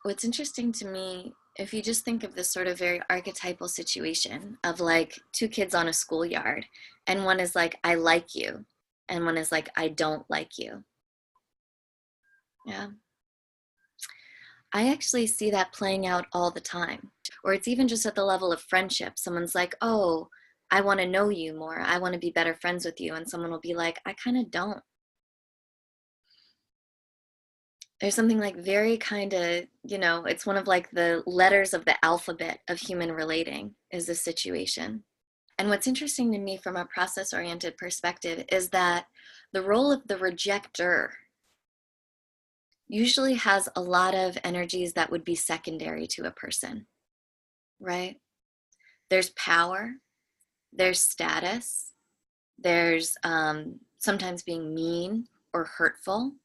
what's interesting to me, if you just think of this sort of very archetypal situation of like two kids on a schoolyard, and one is like, I like you, and one is like, I don't like you. Yeah. I actually see that playing out all the time. Or it's even just at the level of friendship. Someone's like, oh, I want to know you more. I want to be better friends with you. And someone will be like, I kind of don't. There's something like very kind of, it's one of like the letters of the alphabet of human relating is this situation. And what's interesting to me from a process-oriented perspective is that the role of the rejector usually has a lot of energies that would be secondary to a person, right? There's power, there's status, there's sometimes being mean or hurtful,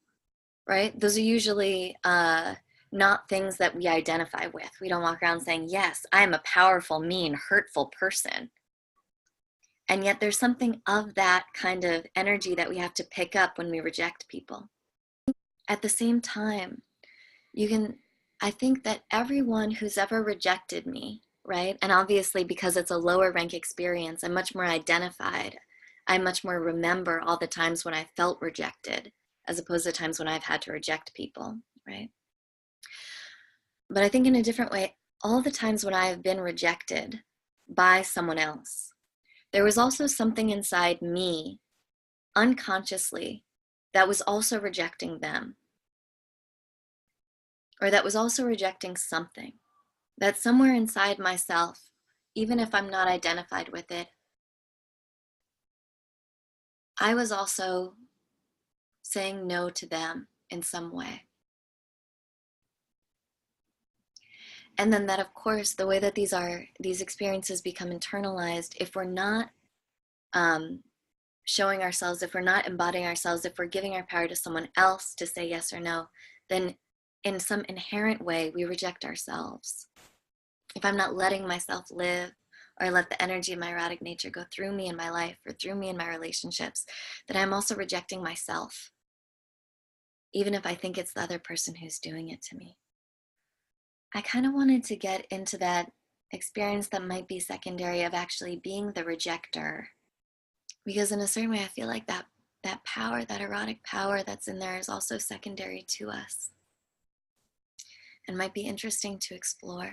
right? Those are usually not things that we identify with. We don't walk around saying, yes, I'm a powerful, mean, hurtful person. And yet there's something of that kind of energy that we have to pick up when we reject people. At the same time, I think that everyone who's ever rejected me, right? And obviously because it's a lower rank experience, I'm much more identified. I much more remember all the times when I felt rejected as opposed to times when I've had to reject people, right? But I think in a different way, all the times when I have been rejected by someone else, there was also something inside me unconsciously that was also rejecting them, or that was also rejecting something. That somewhere inside myself, even if I'm not identified with it, I was also saying no to them in some way. And then that, of course, the way that these experiences become internalized, if we're not showing ourselves, if we're not embodying ourselves, if we're giving our power to someone else to say yes or no, then in some inherent way, we reject ourselves. If I'm not letting myself live, or I let the energy of my erotic nature go through me in my life or through me in my relationships, then I'm also rejecting myself, even if I think it's the other person who's doing it to me. I kind of wanted to get into that experience that might be secondary of actually being the rejector, because in a certain way, I feel like that power, that erotic power that's in there is also secondary to us and might be interesting to explore.